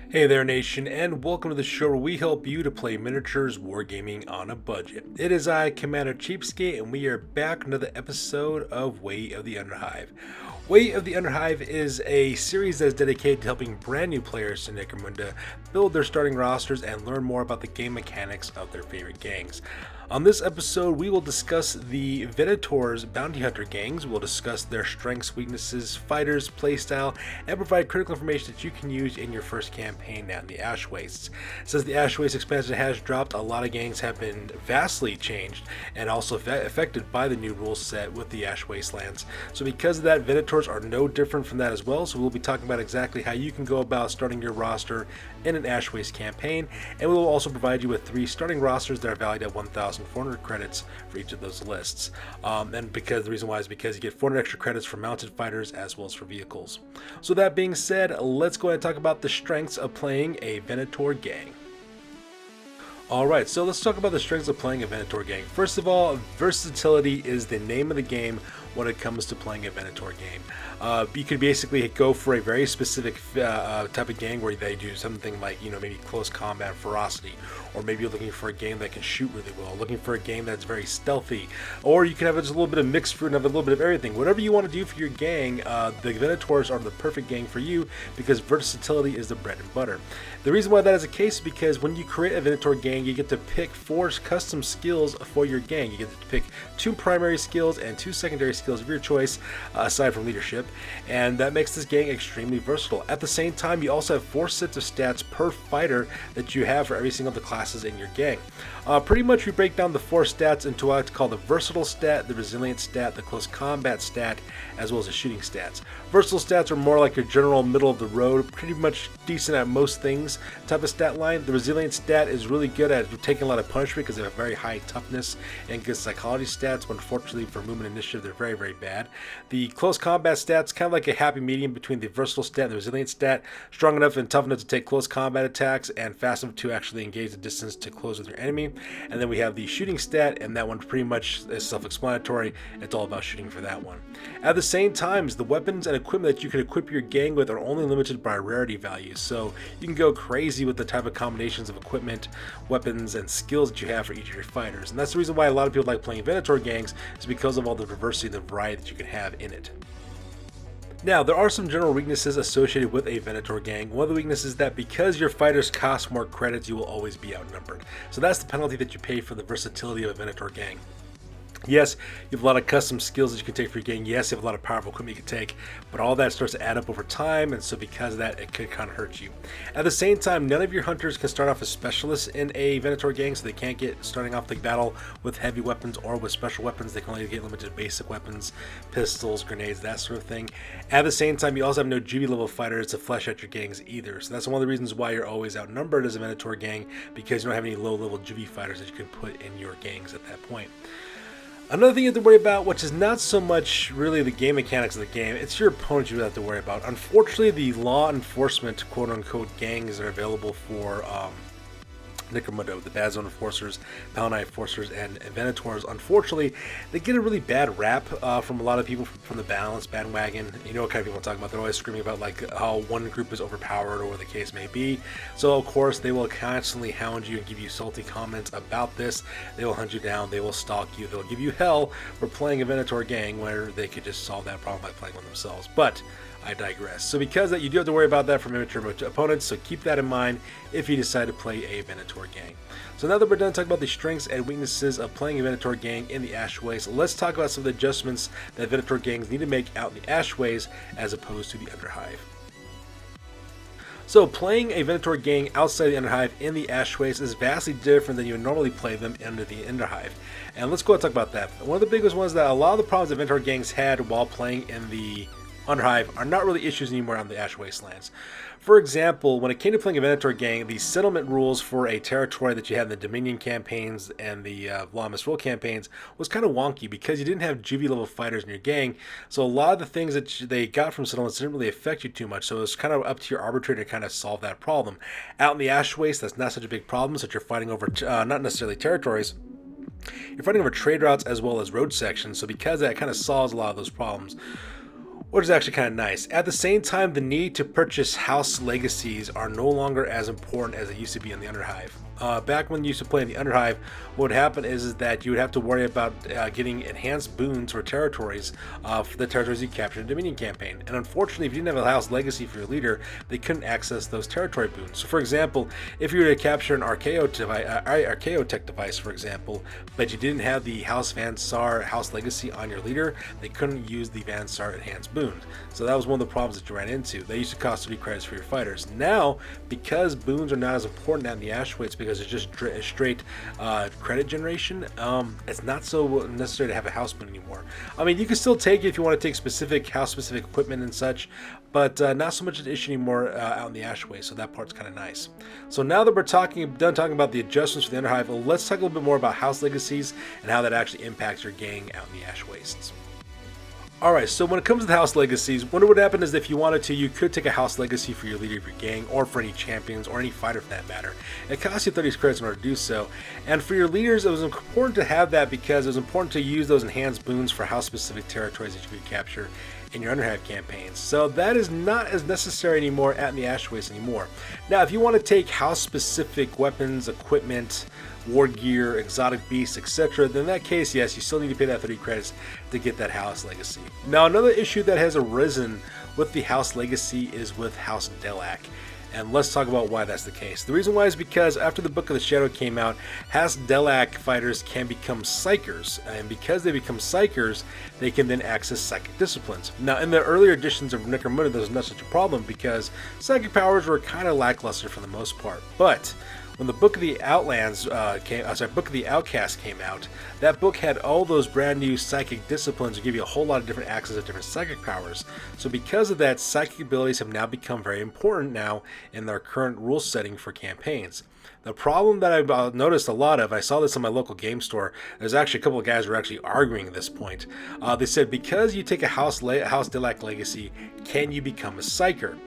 Hey there, nation, and welcome to the show where we help you to play miniatures wargaming on a budget. It is I, Commander Cheapskate, and we are back with another episode of Way of the Underhive. Way of the Underhive is a series that is dedicated to helping brand new players to Necromunda build their starting rosters and learn more about the game mechanics of their favorite gangs. On this episode, we will discuss the Venators bounty hunter gangs. We'll discuss their strengths, weaknesses, fighters, playstyle, and provide critical information that you can use in your first campaign now in the Ash Wastes. Since the Ash Wastes expansion has dropped, a lot of gangs have been vastly changed and also affected by the new rule set with the Ash Wastelands. So because of that, Venators are no different from that as well. So we'll be talking about exactly how you can go about starting your roster in an Ash Waste campaign, and we will also provide you with 3 starting rosters that are valued at 1,400 credits for each of those lists. And because the reason why is because you get 400 extra credits for mounted fighters as well as for vehicles. So that being said, let's go ahead and talk about the strengths of playing a Venator gang. Alright, so let's talk about the strengths of playing a Venator gang. First of all, versatility is the name of the game when it comes to playing a Venator game. You could basically go for a very specific type of gang where they do something like, maybe close combat ferocity, or maybe you're looking for a game that can shoot really well, looking for a game that's very stealthy, or you can have just a little bit of mixed fruit and have a little bit of everything. Whatever you want to do for your gang, the Venators are the perfect gang for you because versatility is the bread and butter. The reason why that is the case is because when you create a Venator gang, you get to pick 4 custom skills for your gang. You get to pick 2 primary skills and 2 secondary skills of your choice, aside from leadership, and that makes this gang extremely versatile. At the same time, you also have 4 sets of stats per fighter that you have for every single of the classes in your gang. Pretty much we break down the 4 stats into what I call the versatile stat, the resilient stat, the close combat stat, as well as the shooting stats. Versatile stats are more like your general middle of the road, pretty much decent at most things type of stat line. The resilient stat is really good at taking a lot of punishment because they have very high toughness and good psychology stats, but unfortunately for movement initiative they're very, very bad. The close combat stats kind of like a happy medium between the versatile stat and the resilient stat, strong enough and tough enough to take close combat attacks and fast enough to actually engage the distance to close with your enemy. And then we have the shooting stat, and that one pretty much is self-explanatory. It's all about shooting for that one. At the same time, the weapons and equipment that you can equip your gang with are only limited by rarity values, so you can go crazy with the type of combinations of equipment, weapons, and skills that you have for each of your fighters. And that's the reason why a lot of people like playing Venator gangs, is because of all the diversity and the variety that you can have in it. Now, there are some general weaknesses associated with a Venator gang. One of the weaknesses is that because your fighters cost more credits, you will always be outnumbered. So that's the penalty that you pay for the versatility of a Venator gang. Yes, you have a lot of custom skills that you can take for your gang. Yes, you have a lot of powerful equipment you can take, but all that starts to add up over time, and so because of that, it could kind of hurt you. At the same time, none of your hunters can start off as specialists in a Venator gang, so they can't get starting off the battle with heavy weapons or with special weapons. They can only get limited basic weapons, pistols, grenades, that sort of thing. At the same time, you also have no GB level fighters to flesh out your gangs either, so that's one of the reasons why you're always outnumbered as a Venator gang, because you don't have any low level GB fighters that you can put in your gangs at that point. Another thing you have to worry about, which is not so much really the game mechanics of the game, it's your opponents you have to worry about. Unfortunately, the law enforcement quote-unquote gangs that are available for Necromunda, the Bad Zone Enforcers, Paladin Enforcers, and Venators, unfortunately, they get a really bad rap from a lot of people from the balance bandwagon. You know what kind of people I'm talking about. They're always screaming about like how one group is overpowered or what the case may be. So of course they will constantly hound you and give you salty comments about this. They will hunt you down. They will stalk you. They'll give you hell for playing a Venator gang where they could just solve that problem by playing one themselves. But I digress. So because of that, you do have to worry about that from immature opponents, so keep that in mind if you decide to play a Venator gang. So now that we're done talking about the strengths and weaknesses of playing a Venator gang in the Ashways, let's talk about some of the adjustments that Venator gangs need to make out in the Ashways as opposed to the Underhive. So playing a Venator gang outside the Underhive in the Ashways is vastly different than you would normally play them under the Underhive. And let's go and talk about that. One of the biggest ones that a lot of the problems that Venator gangs had while playing in the Underhive are not really issues anymore on the Ash Wastelands. For example, when it came to playing a Venator gang, the settlement rules for a territory that you had in the Dominion campaigns and the Law Misrule campaigns was kind of wonky because you didn't have GV level fighters in your gang, so a lot of the things that they got from settlements didn't really affect you too much, so it was kind of up to your arbitrator to kind of solve that problem. Out in the Ash Waste, that's not such a big problem, since you're fighting over not necessarily territories, you're fighting over trade routes as well as road sections, so because that kind of solves a lot of those problems. which is actually kind of nice. At the same time, the need to purchase house legacies are no longer as important as they used to be in the Underhive. Back when you used to play in the Underhive, what would happen is that you would have to worry about getting enhanced boons or territories for the territories you captured in the Dominion campaign. And unfortunately, if you didn't have a house legacy for your leader, they couldn't access those territory boons. So for example, if you were to capture an Archaeotech device, for example, but you didn't have the House Van Saar house legacy on your leader, they couldn't use the Van Saar enhanced boons. So that was one of the problems that you ran into. They used to cost 30 credits for your fighters. Now, because boons are not as important now in the Ashways, because it's just straight credit generation, it's not so necessary to have a house boon anymore. I mean, you can still take it if you want to take specific house-specific equipment and such, but not so much an issue anymore out in the Ashway, so that part's kind of nice. So now that we're done talking about the adjustments for the Underhive, let's talk a little bit more about house legacies and how that actually impacts your gang out in the Ashwastes. Alright, so when it comes to the house legacies, what would happen is if you wanted to, you could take a house legacy for your leader of your gang, or for any champions, or any fighter for that matter. It costs you 30 credits in order to do so, and for your leaders, it was important to have that because it was important to use those enhanced boons for house-specific territories that you could capture in your Underhive campaigns. So that is not as necessary anymore at the Ashways anymore. Now, if you want to take house-specific weapons, equipment, war gear, exotic beasts, etc., then in that case, yes, you still need to pay that 30 credits to get that house legacy. Now, another issue that has arisen with the house legacy is with House Delac. And let's talk about why that's the case. The reason why is because after the Book of the Shadow came out, House Delac fighters can become Psychers. And because they become Psychers, they can then access Psychic Disciplines. Now, in the earlier editions of Necromunda, there was not such a problem because Psychic powers were kind of lackluster for the most part. But when the Book of the Book of the Outcast came out, that book had all those brand new psychic disciplines to give you a whole lot of different access to different psychic powers. So because of that, psychic abilities have now become very important now in their current rule setting for campaigns. The problem that I've noticed a lot of, I saw this in my local game store, there's actually a couple of guys who were actually arguing at this point. They said, because you take a House Delac legacy, can you become a Psyker?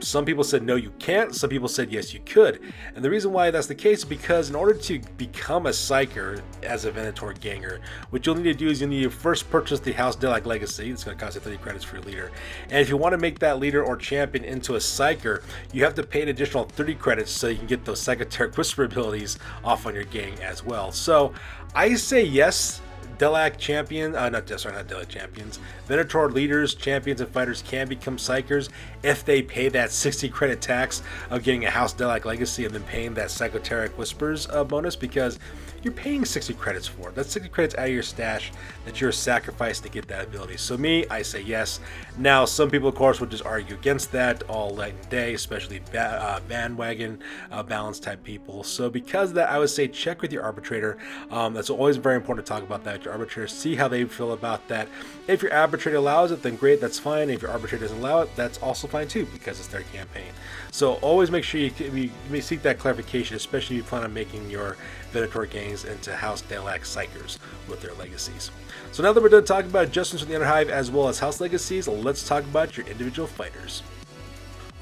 Some people said no, you can't. Some people said yes, you could. And the reason why that's the case is because in order to become a Psyker as a Venator ganger, what you'll need to do is you'll need to first purchase the House Delac legacy. It's going to cost you 30 credits for your leader. And if you want to make that leader or champion into a Psyker, you have to pay an additional 30 credits so you can get those Psychoteric Whisper abilities off on your gang as well. So I say yes. Delac champion, not Delac champions, Venator leaders, champions, and fighters can become Psychers if they pay that 60 credit tax of getting a House Delac legacy and then paying that Psychoteric Whispers bonus, because you're paying 60 credits for it. That's 60 credits out of your stash that you're sacrificed to get that ability. So me, I say yes. Now, some people, of course, would just argue against that all night and day, especially bandwagon balance type people. So because of that, I would say check with your arbitrator. That's always very important to talk about that with your arbitrator. See how they feel about that. If your arbitrator allows it, then great, that's fine. If your arbitrator doesn't allow it, that's also fine too, because it's their campaign. So always make sure you seek that clarification, especially if you plan on making your Venator gangs into House Delac Psychers with their legacies. So now that we're done talking about adjustments for the Underhive as well as house legacies, let's talk about your individual fighters.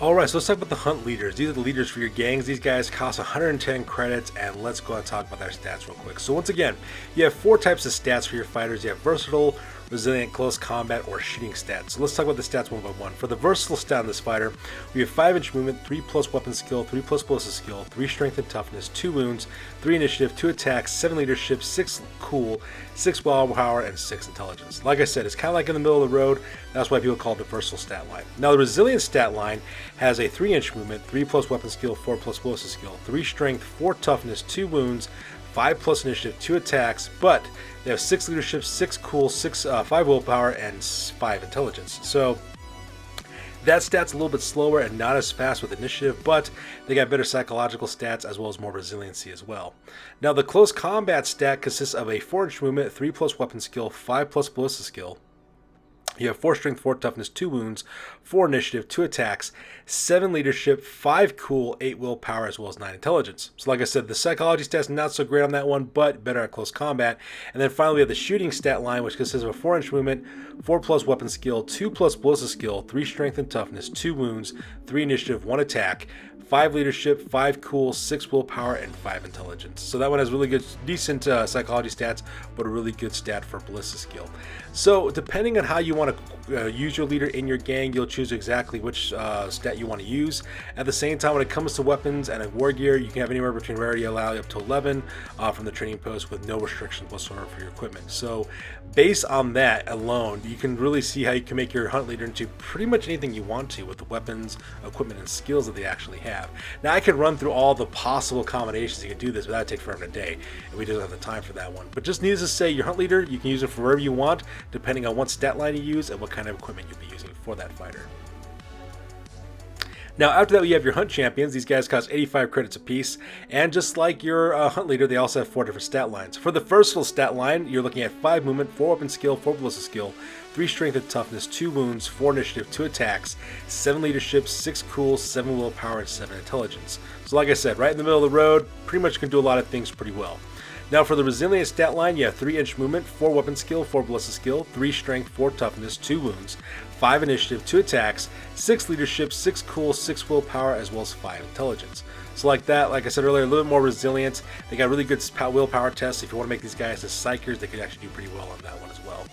Alright, so let's talk about the hunt leaders. These are the leaders for your gangs. These guys cost 110 credits, and let's go and talk about their stats real quick. So once again, you have 4 types of stats for your fighters. You have versatile, resilient, close combat, or shooting stats. So let's talk about the stats one by one. For the versatile stat on this fighter, we have 5-inch movement, 3+ weapon skill, 3+ explosive skill, 3 strength and toughness, 2 wounds, 3 initiative, 2 attacks, 7 leadership, 6 cool, 6 willpower, and 6 intelligence. Like I said, it's kind of like in the middle of the road. That's why people call it the versatile stat line. Now the resilient stat line has a 3-inch movement, 3+ weapon skill, 4+ explosive skill, 3 strength, 4 toughness, 2 wounds, 5+ initiative, 2 attacks, but they have 6 leadership, 6 cool, 5 willpower, and 5 intelligence. So that stat's a little bit slower and not as fast with initiative, but they got better psychological stats as well as more resiliency as well. Now the close combat stat consists of a 4-inch movement, 3+ weapon skill, 5+ ballistic skill. You have 4 strength, 4 toughness, 2 wounds, 4 initiative, 2 attacks, 7 leadership, 5 cool, 8 willpower, as well as 9 intelligence. So like I said, the psychology stat's not so great on that one, but better at close combat. And then finally we have the shooting stat line, which consists of a 4-inch movement, 4+ weapon skill, 2+ ballistic skill, 3 strength and toughness, 2 wounds, 3 initiative, 1 attack, 5 leadership, 5 cool, 6 willpower, and 5 intelligence. So that one has really good, decent psychology stats, but a really good stat for Ballista skill. So depending on how you want to use your leader in your gang, you'll choose exactly which stat you want to use. At the same time, when it comes to weapons and war gear, you can have anywhere between rarity allow up to 11 from the training post with no restrictions whatsoever for your equipment. So based on that alone, you can really see how you can make your hunt leader into pretty much anything you want to with the weapons, equipment, and skills that they actually have. Now I could run through all the possible combinations you could do this, but that'd take forever and a day, and we don't have the time for that one. But just needless to say, your hunt leader, you can use it for wherever you want, depending on what stat line you use and what kind of equipment you'll be using for that fighter. Now after that, we have your hunt champions. These guys cost 85 credits apiece, and just like your hunt leader, they also have 4 different stat lines. For the versatile stat line, you're looking at 5 movement, 4 weapon skill, 4 ballista skill, 3 strength and toughness, 2 wounds, 4 initiative, 2 attacks, 7 leadership, 6 cool, 7 willpower, and 7 intelligence. So like I said, right in the middle of the road, pretty much can do a lot of things pretty well. Now for the resilient stat line, you have 3 inch movement, 4 weapon skill, 4 ballista skill, 3 strength, 4 toughness, 2 wounds, 5 initiative, 2 attacks, 6 leadership, 6 cool, 6 willpower, as well as 5 intelligence. So like that, like I said earlier, a little bit more resilient. They got really good willpower tests. If you want to make these guys as psychers, they could actually do pretty well on that one as well.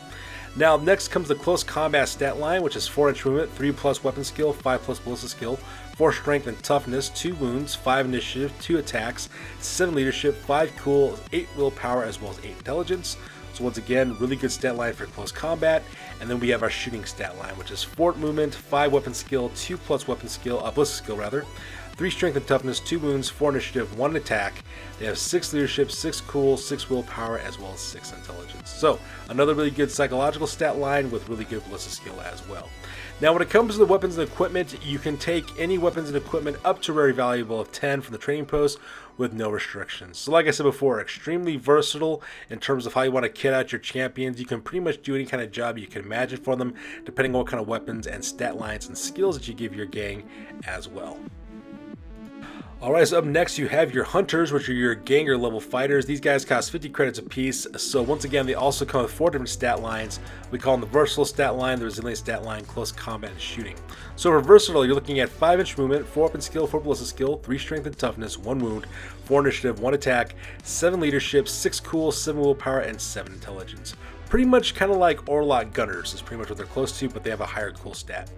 Now next comes the close combat stat line, which is 4 inch movement, 3 plus weapon skill, 5 plus ballista skill, 4 strength and toughness, 2 wounds, 5 initiative, 2 attacks, 7 leadership, 5 cool, 8 willpower, as well as 8 intelligence. So once again, really good stat line for close combat. And then we have our shooting stat line, which is 4 movement, 5 weapon skill, 2 plus weapon skill, ballista skill rather, 3 strength and toughness, 2 wounds, 4 initiative, 1 attack. They have 6 leadership, 6 cool, 6 willpower, as well as 6 intelligence. So another really good psychological stat line with really good ballista skill as well. Now when it comes to the weapons and equipment, you can take any weapons and equipment up to rarity valuable of 10 from the training post with no restrictions. So like I said before, extremely versatile in terms of how you want to kit out your champions. You can pretty much do any kind of job you can imagine for them, depending on what kind of weapons and stat lines and skills that you give your gang as well. Alright, so up next you have your hunters, which are your ganger level fighters. These guys cost 50 credits apiece. So once again, they also come with 4 different stat lines. We call them the versatile stat line, the resilient stat line, close combat, and shooting. So for versatile, you're looking at 5 inch movement, 4 weapon skill, 4 ballista skill, 3 strength and toughness, 1 wound, 4 initiative, 1 attack, 7 leadership, 6 cool, 7 willpower, and 7 intelligence. Pretty much kind of like Orlok Gunners is pretty much what they're close to, but they have a higher cool stat.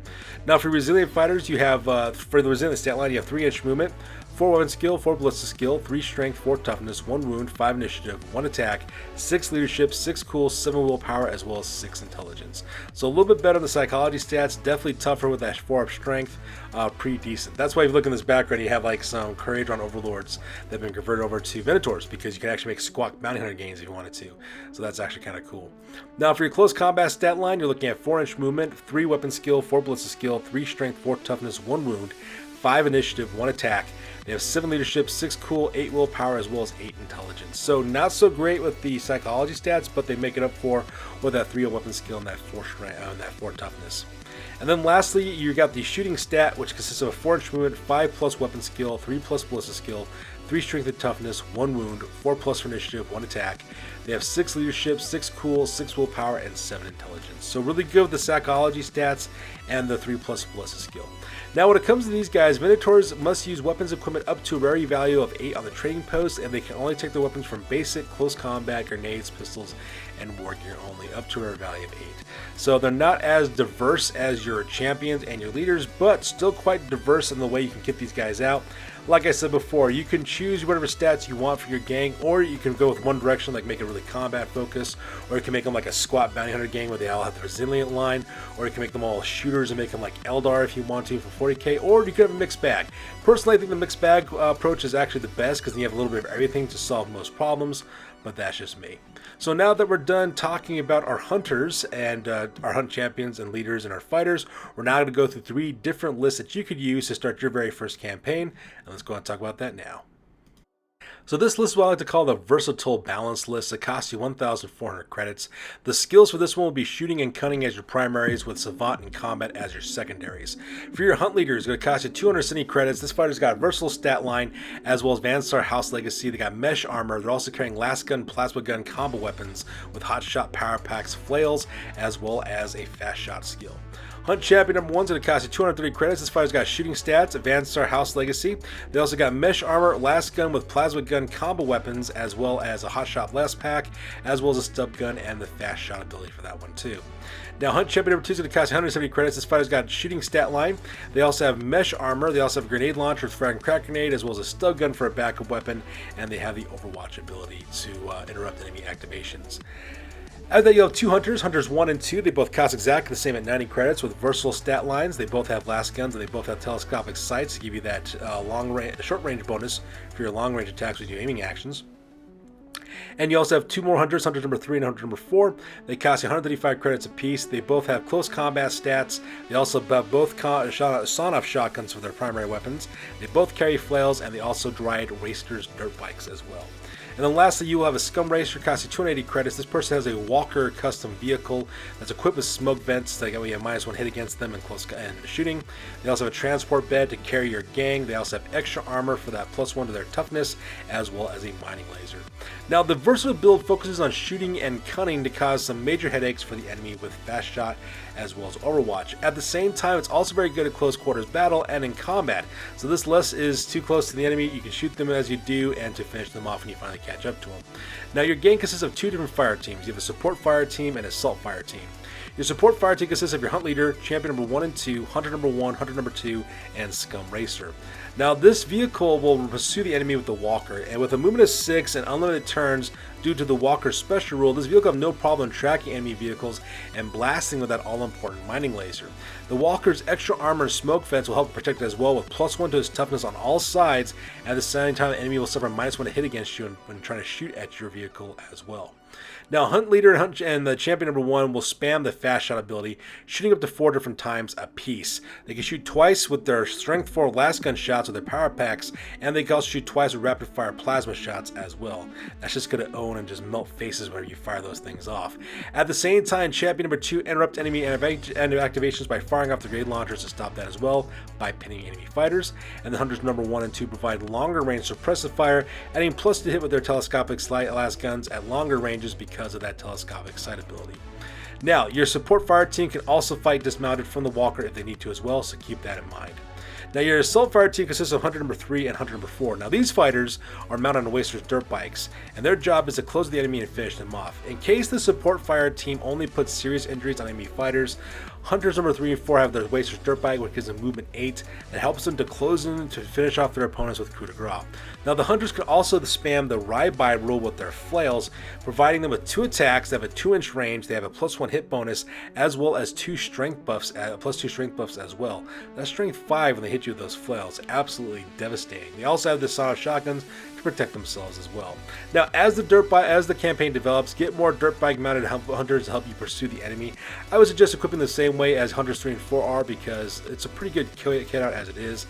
Now for resilient fighters, you have, for the resilient stat line, you have 3 inch movement, 4 weapon skill, 4 ballista skill, 3 strength, 4 toughness, 1 wound, 5 initiative, 1 attack, 6 leadership, 6 cool, 7 willpower, as well as 6 intelligence. So a little bit better on the psychology stats, definitely tougher with that 4 up strength, pretty decent. That's why if you look in this background, you have like some courage on overlords that have been converted over to Venators, because you can actually make squawk bounty hunter gains if you wanted to. So that's actually kind of cool. Now for your close combat stat line, you're looking at 4 inch movement, 3 weapon skill, 4 ballista skill, 3 strength, 4 toughness, 1 wound, 5 initiative, 1 attack. They have 7 leadership, 6 cool, 8 willpower, as well as 8 intelligence. So not so great with the psychology stats, but they make it up for with that 3 weapon skill and that 4 strength and that 4 toughness. And then lastly, you got the shooting stat, which consists of a 4 inch movement, 5 plus weapon skill, 3 plus ballista skill, 3 strength and toughness, 1 wound, 4 plus for initiative, 1 attack. They have 6 leadership, 6 cool, 6 willpower, and 7 intelligence. So really good with the psychology stats and the 3 plus ballista skill. Now when it comes to these guys, Venators must use weapons equipment up to a rarity value of 8 on the trading post, and they can only take their weapons from basic, close combat, grenades, pistols, and war gear only, up to a rarity value of 8. So they're not as diverse as your champions and your leaders, but still quite diverse in the way you can get these guys out. Like I said before, you can choose whatever stats you want for your gang, or you can go with one direction, like make it really combat focused, or you can make them like a squat bounty hunter gang where they all have the resilient line, or you can make them all shooters and make them like Eldar if you want to for 40k, or you could have a mixed bag. Personally, I think the mixed bag approach is actually the best because you have a little bit of everything to solve most problems, but that's just me. So now that we're done talking about our hunters and our hunt champions and leaders and our fighters, we're now going to go through 3 different lists that you could use to start your very first campaign, and let's go and talk about that now. So this list is what I like to call the versatile balance list. It costs you 1,400 credits. The skills for this one will be shooting and cunning as your primaries, with savant and combat as your secondaries. For your hunt leader, it's going to cost you 270 credits. This fighter's got a versatile stat line as well as Saar House Legacy. They got mesh armor. They're also carrying Lasgun, plasma gun combo weapons with Hotshot power packs, flails, as well as a fast shot skill. Hunt Champion number 1 is going to cost you 230 credits. This fighter's got shooting stats, Advanced Star House Legacy. They also got Mesh Armor, Lasgun with Plasma Gun combo weapons, as well as a Hotshot Blast Pack, as well as a Stubgun and the Fast Shot ability for that one too. Now, Hunt Champion number 2 is going to cost you 170 credits. This fighter's got shooting stat line. They also have Mesh Armor. They also have a Grenade Launcher with Frag and Crack Grenade, as well as a Stubgun for a backup weapon, and they have the Overwatch ability to interrupt enemy activations. After that, you have two Hunters, Hunters 1 and 2. They both cost exactly the same at 90 credits with versatile stat lines. They both have Lasguns, and they both have telescopic sights to give you that short range bonus for your long range attacks with your aiming actions. And you also have two more Hunters, Hunter number 3 and Hunter number 4. They cost you 135 credits apiece. They both have close combat stats. They also have both sawn-off shotguns for their primary weapons. They both carry flails, and they also ride racers' dirt bikes as well. And then lastly, you will have a Scum Racer, costing 280 credits. This person has a Walker custom vehicle that's equipped with smoke vents that you have -1 hit against them in close and shooting. They also have a transport bed to carry your gang. They also have extra armor for that +1 to their toughness, as well as a mining laser. Now, the versatile build focuses on shooting and cunning to cause some major headaches for the enemy with Fast Shot as well as Overwatch. At the same time, it's also very good at close quarters battle and in combat. So this less is too close to the enemy. You can shoot them as you do and to finish them off when you finally catch up to them. Now, your gang consists of two different fire teams. You have a support fire team and assault fire team. Your support fire team consists of your Hunt Leader, Champion number 1 and 2, Hunter number 1, Hunter number 2, and Scum Racer. Now, this vehicle will pursue the enemy with the Walker, and with a movement of 6 and unlimited turns due to the Walker's special rule, this vehicle will have no problem tracking enemy vehicles and blasting with that all-important mining laser. The Walker's extra armor and smoke vents will help protect it as well, with +1 to his toughness on all sides. At the same time, the enemy will suffer -1 to hit against you when trying to shoot at your vehicle as well. Now, Hunt Leader and the Champion number 1 will spam the Fast Shot ability, shooting up to 4 different times a piece. They can shoot twice with their Strength 4 Lasgun shots with their power packs, and they can also shoot twice with rapid fire plasma shots as well. That's just going to own and just melt faces whenever you fire those things off. At the same time, Champion number 2 interrupt enemy activations by firing off the grenade launchers to stop that as well by pinning enemy fighters. And the Hunters number 1 and 2 provide longer range suppressive fire, adding +2 to hit with their telescopic Lasguns at longer ranges because of that telescopic sight ability. Now, your support fire team can also fight dismounted from the Walker if they need to as well, so keep that in mind. Now, your assault fire team consists of Hunter number 3 and Hunter number 4. Now, these fighters are mounted on Waster's dirt bikes, and their job is to close the enemy and finish them off. In case the support fire team only puts serious injuries on enemy fighters, Hunters number 3 and 4 have their Waster's dirt bike, which gives them movement 8 that helps them to close in to finish off their opponents with coup de grace. Now, the Hunters can also spam the ride-by rule with their flails, providing them with 2 attacks that have a 2-inch range. They have a +1 hit bonus, as well as 2 strength buffs, +2 strength buffs as well. That's strength 5 when they hit you with those flails. Absolutely devastating. They also have the sawn-off shotguns to protect themselves as well. Now, as the campaign develops, get more dirt bike mounted Hunters to help you pursue the enemy. I would suggest equipping the same way as Hunters 3 and 4 are, because it's a pretty good kit out as it is.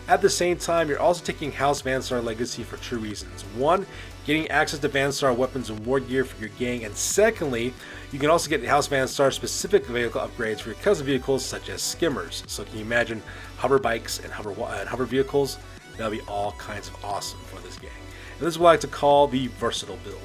At the same time, you're also taking House Vansar Legacy for 2 reasons. One, getting access to Vansar weapons and war gear for your gang, and secondly, you can also get House Vansar specific vehicle upgrades for your cousin vehicles such as skimmers. So can you imagine hover bikes and hover vehicles? That'll be all kinds of awesome for this gang. And this is what I like to call the versatile build.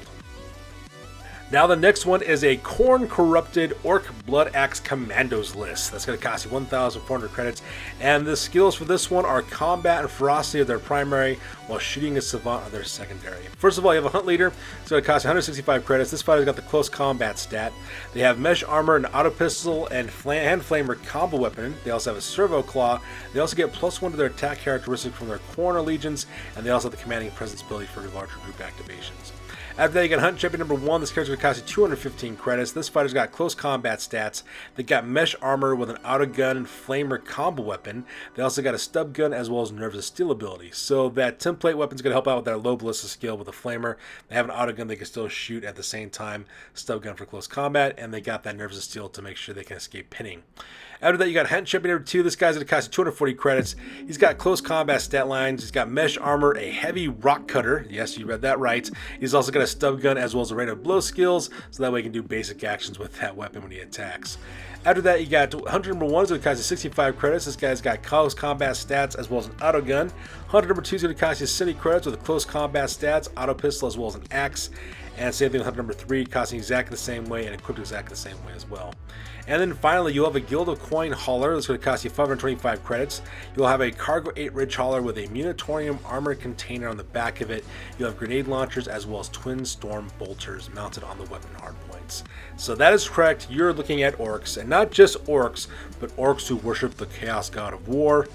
Now, the next one is a Khorne Corrupted Orc Blood Axe Commandos list. That's going to cost you 1,400 credits. And the skills for this one are Combat and Ferocity of their primary, while Shooting and Savant are their secondary. First of all, you have a Hunt Leader. It's going to cost you 165 credits. This fighter's got the Close Combat stat. They have Mesh Armor, an Auto Pistol, and Hand Flamer combo weapon. They also have a Servo Claw. They also get +1 to their attack characteristic from their Khorne Allegiance, and they also have the Commanding Presence ability for larger group activations. After that, you got Hunt Champion number 1. This character will cost you 215 credits. This fighter's got close combat stats. They got Mesh Armor with an Auto Gun Flamer combo weapon. They also got a Stubgun as well as Nerves of Steel ability. So that template weapon's going to help out with their low ballista skill with a Flamer. They have an Auto Gun they can still shoot at the same time. Stubgun for close combat. And they got that Nerves of Steel to make sure they can escape pinning. After that, you got Hunt Champion number 2. This guy's going to cost you 240 credits. He's got close combat stat lines. He's got Mesh Armor, a heavy rock cutter. Yes, you read that right. He's also got a Stubgun as well as a rate of blow skills, so that way he can do basic actions with that weapon when he attacks. After that, you got Hunter number 1 is going to cost you 65 credits. This guy's got close combat stats as well as an auto gun. Hunter number 2 is going to cost you 70 credits with close combat stats, auto pistol, as well as an axe. And same thing with Hunter number 3, costing exactly the same way and equipped exactly the same way as well. And then finally, you'll have a Guild of Coin Hauler that's going to cost you 525 credits. You'll have a Cargo 8 Ridge Hauler with a Munitorium armor container on the back of it. You'll have grenade launchers as well as Twin Storm Bolters mounted on the weapon hardpoints. So that is correct. You're looking at Orcs, and not just Orcs, but Orcs who worship the Chaos God of War,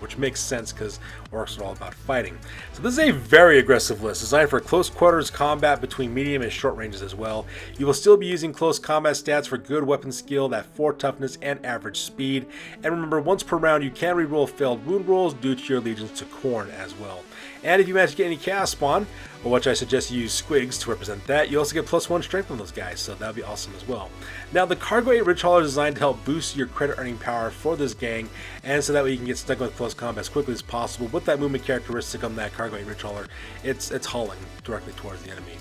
which makes sense because Orcs are all about fighting. So this is a very aggressive list designed for close quarters combat between medium and short ranges as well. You will still be using close combat stats for good weapon skill, that 4 toughness and average speed. And remember, once per round you can reroll failed wound rolls due to your allegiance to Khorne as well. And if you manage to get any chaos spawn, or which I suggest you use squigs to represent that, you also get +1 strength on those guys, so that would be awesome as well. Now, the Cargo 8 Ridge Hauler is designed to help boost your credit earning power for this gang, and so that way you can get stuck with close combat as quickly as possible. With that movement characteristic on that Cargo 8 Ridge Hauler, it's hauling directly towards the enemy.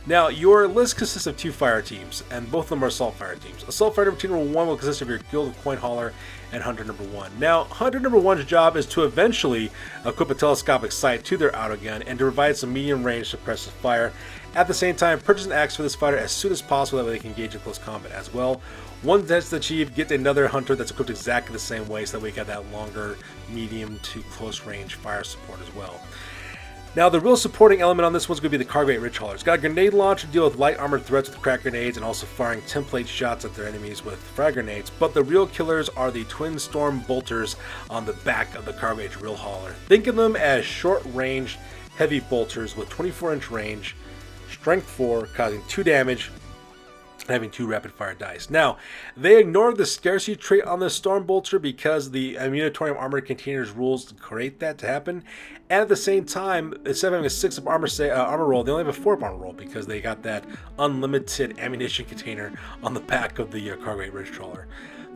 Now, your list consists of 2 fire teams, and both of them are assault fire teams. Assault fire team number 1 will consist of your Guild of Coin Hauler and Hunter number 1. Now, Hunter number 1's job is to eventually equip a telescopic sight to their auto gun and to provide some medium range suppressive fire. At the same time, purchase an axe for this fighter as soon as possible, that way they can engage in close combat as well. Once that's achieved, get another Hunter that's equipped exactly the same way, so that way you got that longer, medium to close range fire support as well. Now, the real supporting element on this one's going to be the Cargo 8 Ridge Hauler. It's got a grenade launcher to deal with light armored threats with crack grenades and also firing template shots at their enemies with frag grenades. But the real killers are the Twin Storm Bolters on the back of the Cargo 8 Ridge Hauler. Think of them as short-range, heavy bolters with 24-inch range, strength 4, causing 2 damage, having 2 rapid fire dice. Now, they ignored the scarcity trait on the Storm Bolter because the Munitorium armor containers rules create that to happen. And at the same time, instead of having a 6 up armor roll, they only have a 4 up armor roll because they got that unlimited ammunition container on the back of the Cargo 8 Ridge Trawler.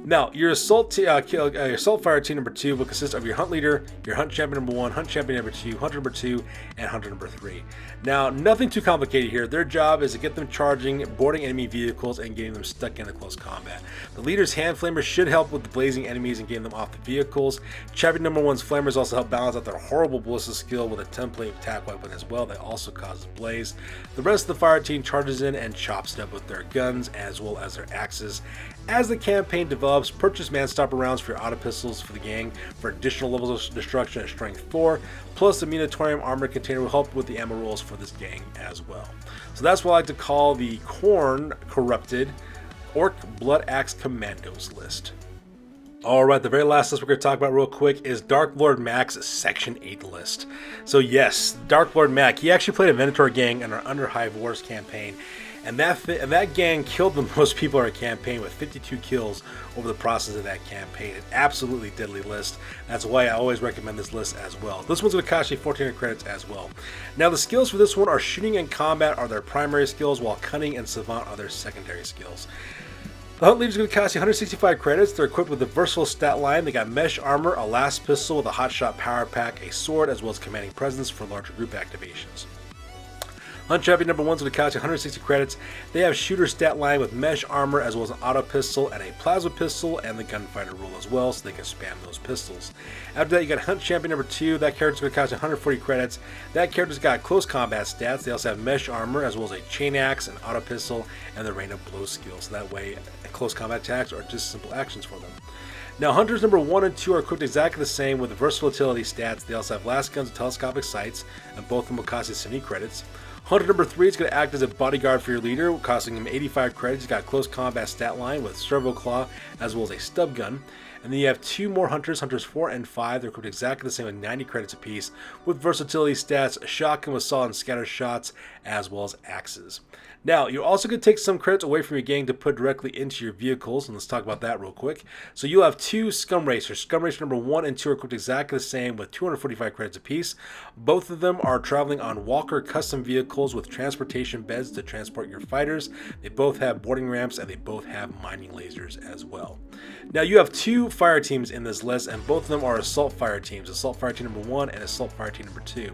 Now, your assault fire team number 2 will consist of your hunt leader, your hunt champion number 1, hunt champion number 2, hunter number 2, and hunter number 3. Now, nothing too complicated here. Their job is to get them charging, boarding enemy vehicles, and getting them stuck into close combat. The leader's hand flamers should help with the blazing enemies and getting them off the vehicles. Champion number 1's flamers also help balance out their horrible ballista skill with a template attack weapon as well that also causes blaze. The rest of the fire team charges in and chops it up with their guns as well as their axes. As the campaign develops, purchase manstopper rounds for your auto pistols for the gang for additional levels of destruction at strength 4, plus the Munitorium armor container will help with the ammo rolls for this gang as well. So that's what I like to call the Khorne corrupted Orc Blood Axe Commandos list. Alright, the very last list we're going to talk about real quick is Dark Lord Mack's Section 8 list. So yes, Dark Lord Mack, he actually played a Venator gang in our Underhive Wars campaign, and that gang killed the most people in our campaign with 52 kills over the process of that campaign. An absolutely deadly list. That's why I always recommend this list as well. This one's going to cost you 1400 credits as well. Now the skills for this one are shooting and combat are their primary skills, while cunning and savant are their secondary skills. The Hunt Leader is going to cost you 165 credits. They're equipped with a versatile stat line. They got mesh armor, a last pistol with a hotshot power pack, a sword, as well as commanding presence for larger group activations. Hunt Champion number 1 is going to cost you 160 credits. They have shooter stat line with mesh armor as well as an auto pistol and a plasma pistol and the gunfighter rule as well, so they can spam those pistols. After that, you got Hunt Champion number 2. That character's going to cost you 140 credits. That character's got close combat stats. They also have mesh armor as well as a chain axe, an auto pistol, and the rain of blow skill. So that way, close combat attacks are just simple actions for them. Now, Hunters number 1 and 2 are equipped exactly the same with versatility stats. They also have Lasguns and telescopic sights, and both of them will cost you 70 credits. Hunter number 3 is going to act as a bodyguard for your leader, costing him 85 credits. He's got close combat stat line with servo claw as well as a stub gun. And then you have 2 more hunters, Hunters 4 and 5. They're equipped exactly the same with 90 credits apiece, with versatility stats, a shotgun with saw and scatter shots, as well as axes. Now, you're also going to take some credits away from your gang to put directly into your vehicles, and let's talk about that real quick. So you'll have 2 Scum Racers. Scum Racer number 1 and 2 are equipped exactly the same with 245 credits apiece. Both of them are traveling on Walker custom vehicles with transportation beds to transport your fighters. They both have boarding ramps, and they both have mining lasers as well. Now, you have 2 two fire teams in this list, and both of them are assault fire teams. Assault fire team number 1 and assault fire team number 2.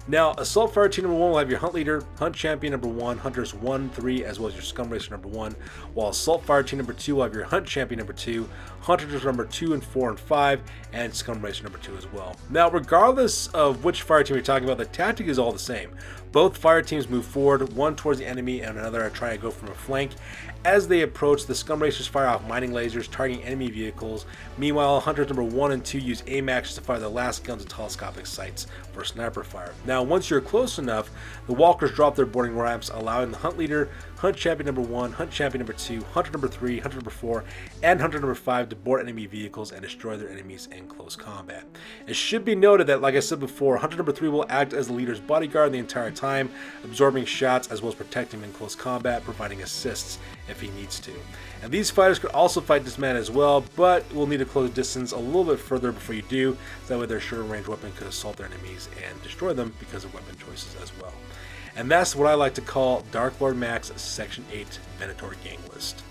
Now, assault fire team number 1 will have your hunt leader, hunt champion number 1, hunters 1, 3, as well as your scum racer number 1, while assault fire team number 2 will have your hunt champion number 2, hunters number 2 and 4 and 5, and scum racer number 2 as well. Now, regardless of which fire team you're talking about, the tactic is all the same. Both fire teams move forward, one towards the enemy and another are trying to go from a flank. As they approach, the scum racers fire off mining lasers, targeting enemy vehicles. Meanwhile, hunters number 1 and 2 use AMAX to fire the last guns and telescopic sights for sniper fire. Now, once you're close enough, the walkers drop their boarding ramps, allowing the hunt leader, hunt champion number 1, hunt champion number 2, hunter number 3, hunter number 4, and hunter number 5 to board enemy vehicles and destroy their enemies in close combat. It should be noted that, like I said before, hunter number 3 will act as the leader's bodyguard the entire time, absorbing shots as well as protecting him in close combat, providing assists if he needs to. And these fighters could also fight dismount as well, but will need to close distance a little bit further before you do, so that way their shorter range weapon could assault their enemies and destroy them because of weapon choices as well. And that's what I like to call Dark Lord Mack's Section 8 Venator gang list.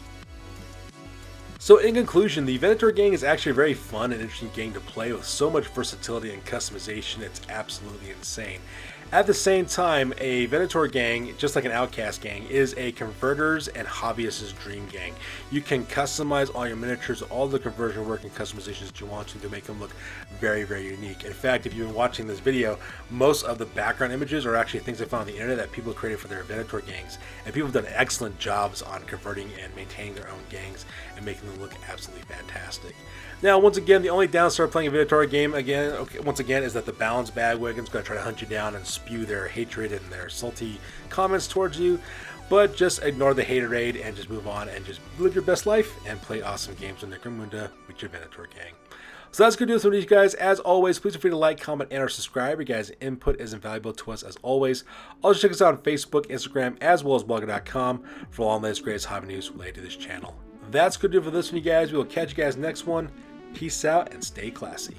So in conclusion, the Venator gang is actually a very fun and interesting gang to play with so much versatility and customization, it's absolutely insane. At the same time, a Venator gang, just like an Outcast gang, is a converters and hobbyists' dream gang. You can customize all your miniatures, all the conversion work and customizations that you want to make them look very, very unique. In fact, if you've been watching this video, most of the background images are actually things I found on the internet that people created for their Venator gangs, and people have done excellent jobs on converting and maintaining their own gangs and making them look absolutely fantastic. Now, once again, the only downside of playing a Venator game once again, is that the balance bagwagon's going to try to hunt you down and spew their hatred and their salty comments towards you. But just ignore the haterade and just move on and just live your best life and play awesome games with Necromunda with your Venator gang. So that's going to do it for you guys. As always, please feel free to like, comment, and or subscribe. Your guys' input is invaluable to us as always. Also check us out on Facebook, Instagram, as well as blogger.com for all the latest greatest hobby news related to this channel. That's going to do it for this one, you guys. We will catch you guys next one. Peace out and stay classy.